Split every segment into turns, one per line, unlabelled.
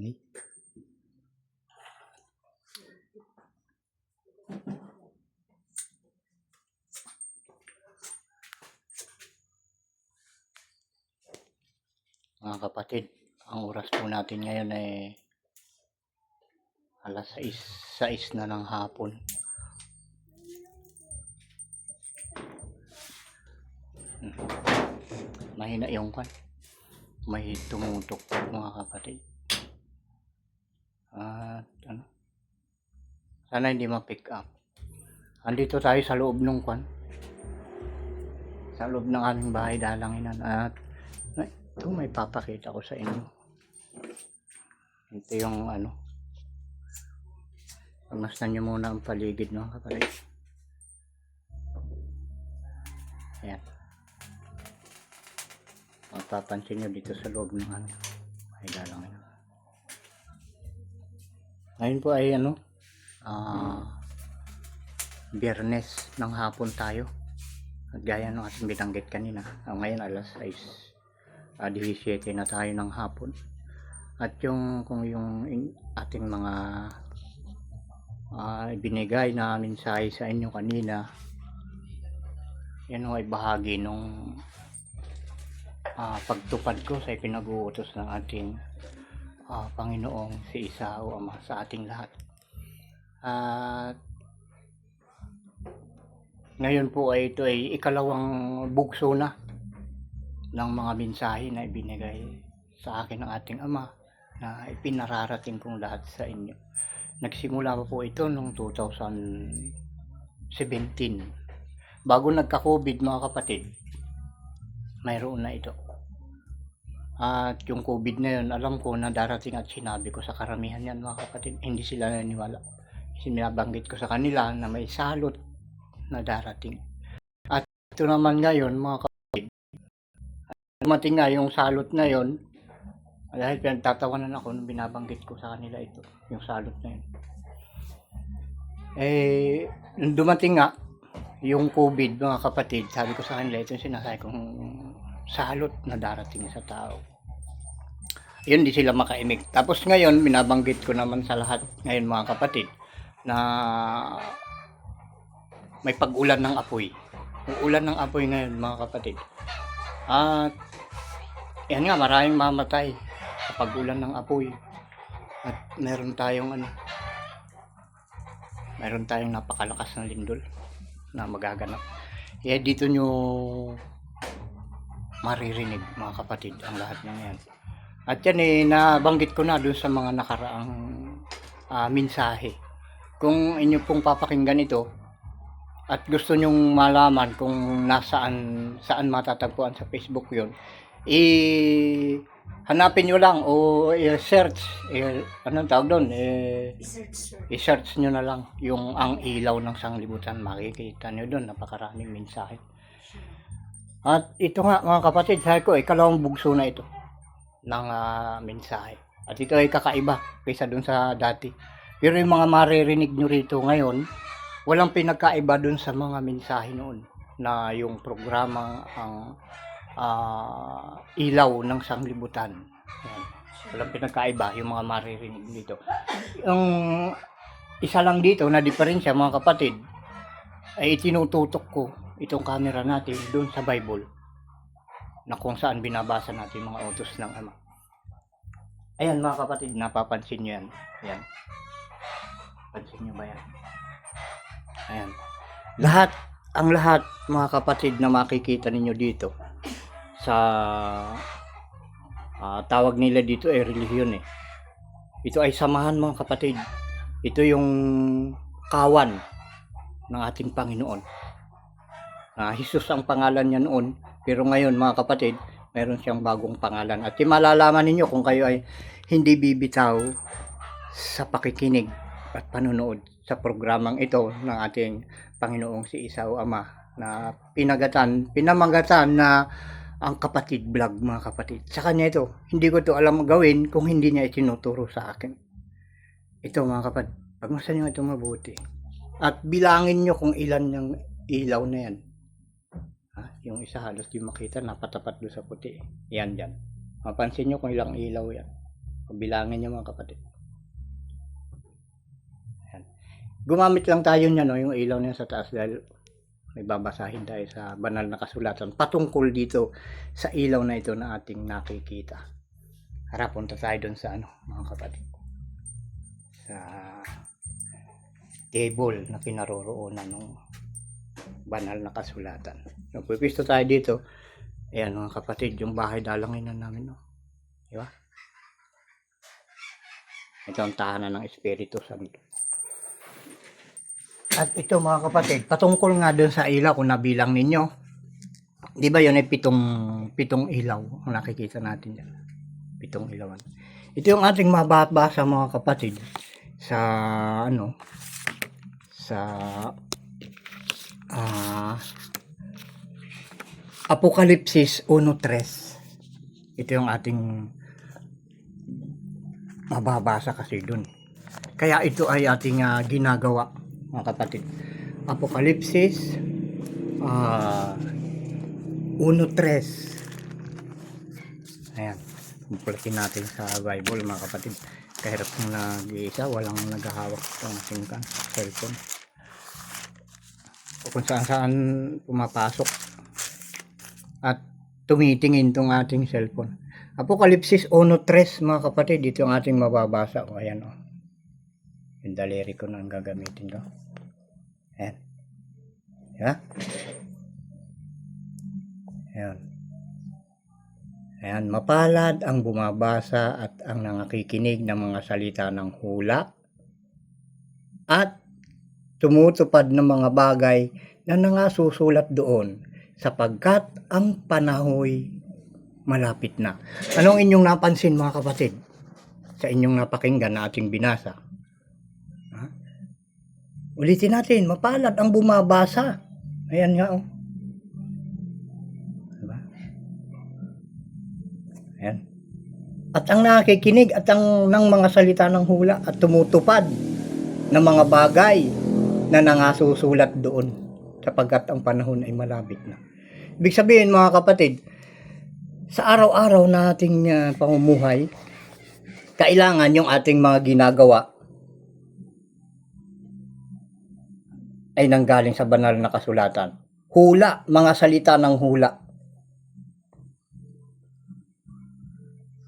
Ni. Mga kapatid, ang oras po natin ngayon ay alas 6 na ng hapon. Mahina yung kan. May tumutok mga kapatid. At ano? Sana hindi ma-pick up. Andito tayo sa loob ng kan. Sa loob ng aming bahay dalanginan at ito may papakita ko sa inyo. Ito yung ano. Pamasdan nyo muna ang paligid mga kapatid. Ayan. Mapapansin nyo dito sa loob ng ano. Bahay dalanginan. Ngayon po ay ano. Biyernes ng hapon tayo. At gaya ng ating binanggit kanina. Ngayon alas 6. 17 na tayo ng hapon. At yung ating mga ibinigay na mensahe sa inyo kanina, yan ay bahagi nung pagtupad ko sa ipinag-uutos ng ating Panginoong si Isa o Ama sa ating lahat. At ngayon po ay ito ay ikalawang bugso na ng mga mensahe na ibinigay sa akin ng ating Ama na ipinararating kong lahat sa inyo. Nagsimula pa po ito noong 2017. Bago nagka-COVID mga kapatid, mayroon na ito. At yung COVID na yun, alam ko na darating at sinabi ko sa karamihan yan mga kapatid, hindi sila naniwala. Sinabanggit ko sa kanila na may salot na darating. At ito naman ngayon mga kapatid, dumating nga yung salot na yon dahil pinagtatawanan ako nung binabanggit ko sa kanila ito, yung salot na yun. Nung dumating nga yung COVID mga kapatid, sabi ko sa kanila ito yung sinasabi kong salot na darating sa tao. Yun, di sila makaimik. Tapos ngayon, binabanggit ko naman sa lahat ngayon mga kapatid na may pag-ulan ng apoy. Yung ulan ng apoy ngayon mga kapatid. At yan nga, maraming mamatay sa pag-ulan ng apoy. At meron tayong napakalakas na lindol na magaganap. Kaya dito nyo maririnig mga kapatid ang lahat ng yan. At yan nabanggit ko na dun sa mga nakaraang mensahe. Kung inyo pong papakinggan ito at gusto nyong malaman kung saan matatagpuan sa Facebook yon, hanapin nyo lang o i-search, anong tawag doon? I-search nyo na lang yung ang ilaw ng sanglibutan. Makikita nyo doon, napakaraming mensahe. At ito nga mga kapatid, sabi ko, ikalawang bugso na ito ng mensahe. At ito ay kakaiba kaysa doon sa dati. Pero yung mga maririnig nyo rito ngayon, walang pinagkaiba doon sa mga mensahe noon na yung programang ang ilaw ng sanglibutan. Yan. Walang pinagkaiba yung mga maririnig dito. Yung isa lang dito na diferensya mga kapatid ay itinututok ko itong camera natin doon sa Bible na kung saan binabasa natin mga utos ng Ama. Ayan mga kapatid, napapansin nyo yan. Ayan. Pansin nyo ba yan? Ayan. Ang lahat mga kapatid na makikita ninyo dito sa tawag nila dito ay relihiyon Ito ay samahan mga kapatid. Ito yung kawan ng ating Panginoon. Jesus ang pangalan niya noon, pero ngayon mga kapatid, mayroon siyang bagong pangalan. At malalaman ninyo kung kayo ay hindi bibitaw sa pakikinig at panunood sa programang ito ng ating Panginoong si Isa o Ama na pinamagatan na ang kapatid vlog mga kapatid. Sa kanya ito, hindi ko to alam gawin kung hindi niya itinuturo sa akin. Ito mga kapatid, pagmasan nyo ito mabuti. At bilangin nyo kung ilan yung ilaw na yan. Yung isa halos di makita, napatapat doon sa puti. Yan dyan. Mapansin nyo kung ilang ilaw yan. Bilangin nyo mga kapatid. Ayan. Gumamit lang tayo niya, no, yung ilaw niya sa taas dahil may babasahin tayo sa banal na kasulatan patungkol dito sa ilaw na ito na ating nakikita. Harap, punta tayo doon sa mga kapatid, sa table na kinaroroonan ng banal na kasulatan. Pwisto tayo dito. Ayan mga kapatid, yung bahay dalanginan namin, no? Diba? Ito ang tahanan ng Espiritu Santo. At ito mga kapatid, patungkol nga doon sa ilaw, kung nabilang ninyo, di ba yun ay pitong ilaw ang nakikita natin dyan. Pitong ilawan. Ito yung ating mababasa mga kapatid sa Apokalipsis 1:3. Ito yung ating mababasa kasi dun. Kaya ito ay ating ginagawa mga kapatid. Apokalipsis 1:3. Ayan. Kumpletin natin sa Bible mga kapatid. Kahirap kung nag-iisa, walang naghahawak ng ating cellphone. O kung saan pumapasok at tumitingin tong ating cellphone. Apokalipsis 1:3 mga kapatid, dito ang ating mababasa. O ayan, o. Yung daliri ko na ang gagamitin ko. Ayan. Diba? Ayan. Ayan, mapalad ang bumabasa at ang nangakikinig ng mga salita ng hula at tumutupad ng mga bagay na nangasusulat doon, sapagkat ang panahoy malapit na. Anong inyong napansin mga kapatid sa inyong napakinggan na ating binasa? Ulitin natin, mapalad ang bumabasa. Ayan nga, oh. Diba? Ayan. At ang nakikinig at ang ng mga salita ng hula at tumutupad ng mga bagay na nangasusulat doon, sapagkat ang panahon ay malapit na. Ibig sabihin mga kapatid, sa araw-araw nating pamumuhay, kailangan yung ating mga ginagawa ay nanggaling sa banal na kasulatan. Hula, mga salita ng hula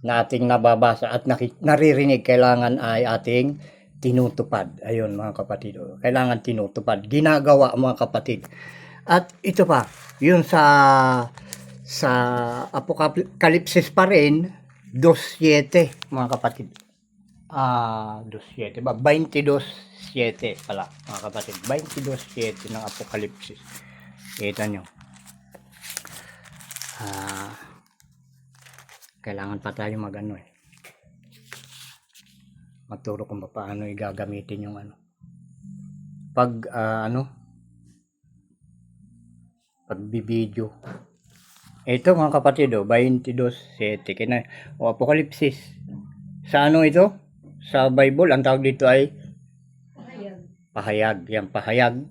na ating nababasa at naririnig, kailangan ay ating tinutupad. Ayun mga kapatid, kailangan tinutupad, ginagawa mga kapatid. At ito pa, yun sa Apokalipsis pa rin 2:7 mga kapatid. 2:7 ba? 22:7 pala mga kapatid. 22:7 ng Apokalipsis. Kita nyo. Kailangan pa tayo magturo kung paano gagamitin yung pagbibideo. Ito mga kapatid, 22:7 Apokalipsis. Sa ito? Sa Bible, ang tawag dito ay pahayag. Yan, pahayag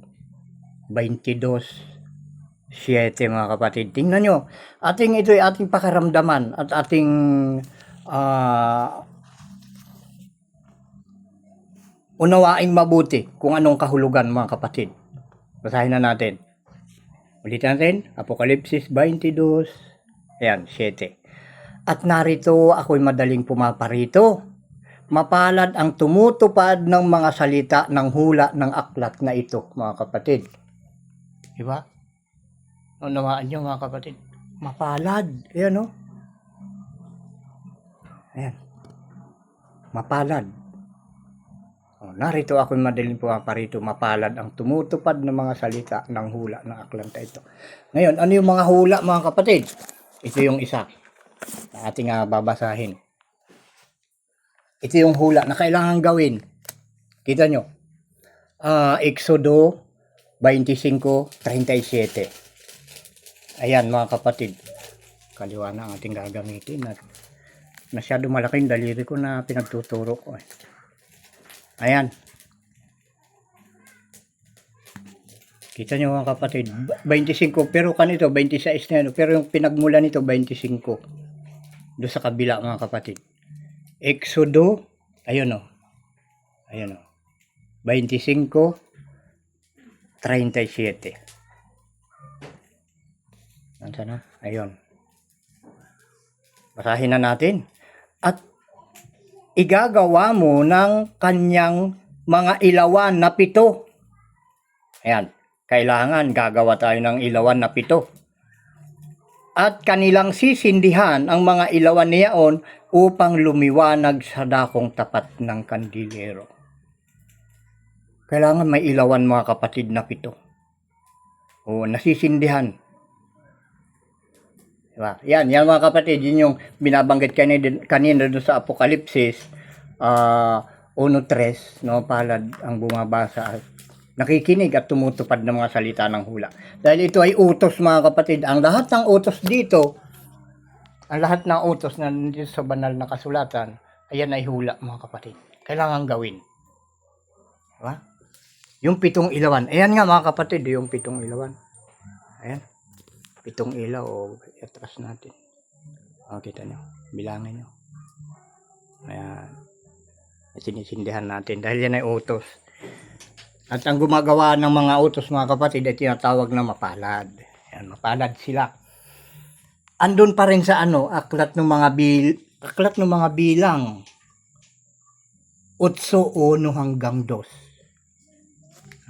22:7 mga kapatid. Tingnan nyo, ito ay ating pakaramdaman at ating unawaing mabuti kung anong kahulugan mga kapatid. Basahin na natin. Ulitin natin, Apokalipsis 22, ayan, 7. At narito ako'y madaling pumaparito. Mapalad ang tumutupad ng mga salita ng hula ng aklat na ito, mga kapatid. Diba? Unawaan nyo mga kapatid. Mapalad. Ayan, Ayan. Mapalad. Narito ako'y madaling pumaparito, mapalad ang tumutupad ng mga salita ng hula ng aklat na ito. Ngayon, ano yung mga hula mga kapatid? Ito yung isa na ating babasahin. Ito yung hula na kailangan gawin. Kita nyo. Exodo 25:37. Ayan mga kapatid. Kaliwa na ang ating gagamitin. Masyado malaking daliri ko na pinagtuturo ko. Ayan. Kita nyo mga kapatid. 25. Pero kanito 26 na yan. Pero yung pinagmula nito 25. Doon sa kabila mga kapatid. Exodo, ayun o. Ayun o. 25:37. Nandiyan na? Ayun. Basahin na natin. At igagawa mo ng kanyang mga ilawan na 7. Ayan. Kailangan gagawa tayo ng ilawan na 7. At kanilang sisindihan ang mga ilawan niyaon upang lumiwanag sa dakong tapat ng kandilero. Kailangan may ilawan mga kapatid na 7. O nasisindihan. Diba? Yan mga kapatid, yun yung binabanggit kanina doon sa Apokalipsis 1:3, no, palad ang bumabasa at nakikinig at tumutupad ng mga salita ng hula. Dahil ito ay utos mga kapatid. Ang lahat ng utos dito, ang lahat ng utos na nandito sa banal na kasulatan, ayan ay hula mga kapatid. Kailangan gawin. Diba? Yung 7 ilawan. Ayan nga mga kapatid, yung 7 ilawan. Ayan. 7 ilaw o atras natin. O, kita nyo. Bilangin nyo. Ayan. Sinisindihan natin dahil yan ay utos. At ang gumagawa ng mga utos mga kapatid ay tinatawag na mapalad. Ayan, mapalad sila. Andun pa rin sa aklat ng mga bilang. 8:1 hanggang 2.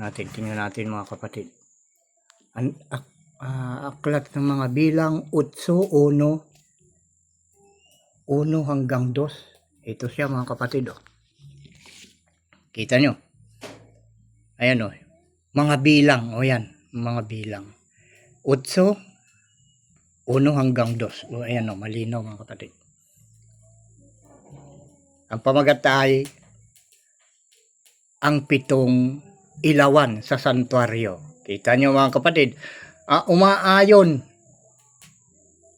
Tingnan natin mga kapatid. Aklat ng mga bilang 8:1 hanggang 2. Ito siya mga kapatid. Kita nyo? Ayan mga bilang. Yan, mga bilang. 8:1 hanggang 2. Ayan malinaw mga kapatid. Ang pamagat ay ang 7 ilawan sa santuaryo. Kita nyo mga kapatid. Umaayon.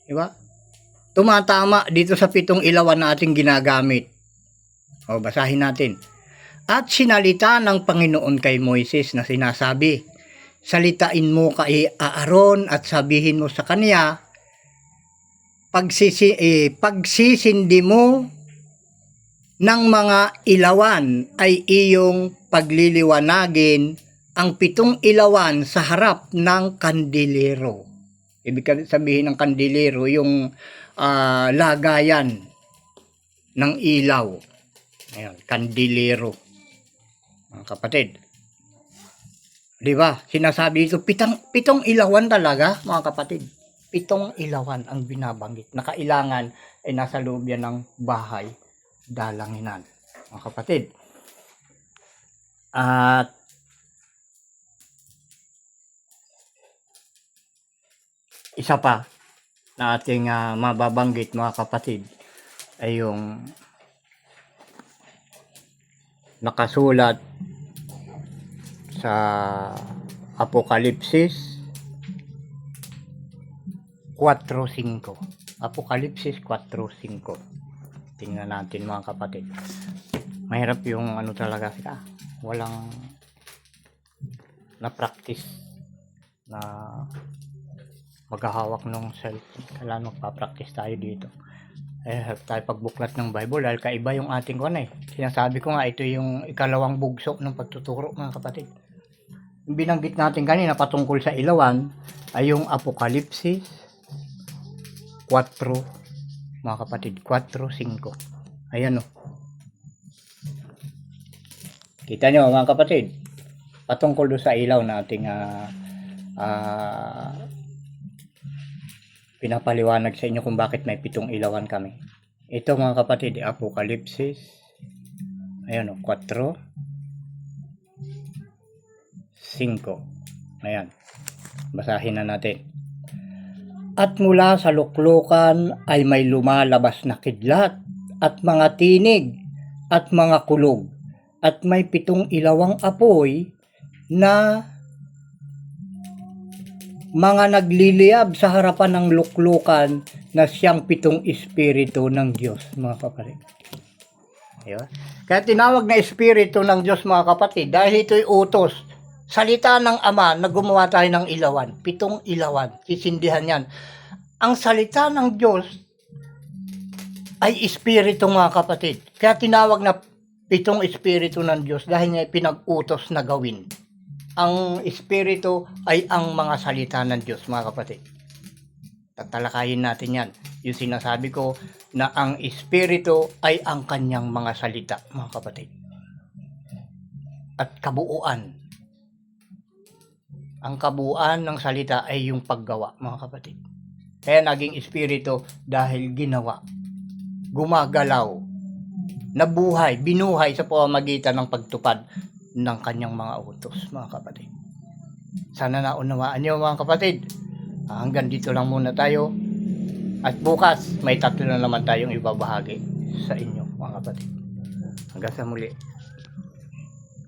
Diba? Tumatama dito sa 7 ilawan na ating ginagamit. Basahin natin. At sinalita ng Panginoon kay Moises na sinasabi, salitain mo kay Aaron at sabihin mo sa kanya, pagsisindi mo ng mga ilawan ay iyong pagliliwanagin ang 7 ilawan sa harap ng kandilero. Ibig sabihin ng kandilero, yung lagayan ng ilaw. Ayan, kandilero. Mga kapatid. Diba? Sinasabi ito, 7 ilawan talaga, mga kapatid. 7 ilawan ang binabanggit na kailangan ay nasa loob yan ng bahay dalanginan. Mga kapatid. At isa pa na ating mababanggit mga kapatid ay yung nakasulat sa Apokalipsis 4:5. Apokalipsis 4:5. Tingnan natin mga kapatid. Mahirap yung talaga sila. Walang na-practice na maghahawak ng cellphone. Kailangan magpa-practice tayo dito. Tayo pagbuklat ng Bible dahil kaiba yung ating Sinasabi ko nga ito yung ikalawang bugso ng pagtuturo mga kapatid. Yung binanggit natin kanina patungkol sa ilawan ay yung Apokalipsis 4 mga kapatid, 4:5. Ayan Kita nyo mga kapatid, patungkol doon sa ilaw na ating pinapaliwanag sa inyo kung bakit may 7 ilawan kami. Ito mga kapatid, Apokalipsis 4:5. Ayan. Basahin na natin. At mula sa luklukan ay may lumalabas na kidlat at mga tinig at mga kulog at may 7 ilawang apoy na mga nagliliyab sa harapan ng luklukan na siyang 7 espiritu ng Diyos, mga kapatid. Diba? Kaya tinawag na espiritu ng Diyos, mga kapatid, dahil ito'y utos. Salita ng Ama na gumawa tayo ng ilawan. 7 ilawan. Sisindihan yan. Ang salita ng Diyos ay espiritu, mga kapatid. Kaya tinawag na pitong espiritu ng Diyos dahil nga pinag-utos na gawin. Ang espiritu ay ang mga salita ng Diyos, mga kapatid. Tatalakayin natin yan. Yung sinasabi ko na ang espiritu ay ang kanyang mga salita, mga kapatid. At kabuuan. Ang kabuuan ng salita ay yung paggawa, mga kapatid. Kaya naging espiritu dahil ginawa, gumagalaw, nabuhay, binuhay sa pamamagitan ng pagtupad ng kanyang mga utos, mga kapatid. Sana naunawaan niyo, mga kapatid. Hanggang dito lang muna tayo. At bukas, may tatlo na naman tayong ibabahagi sa inyo, mga kapatid. Hanggang sa muli.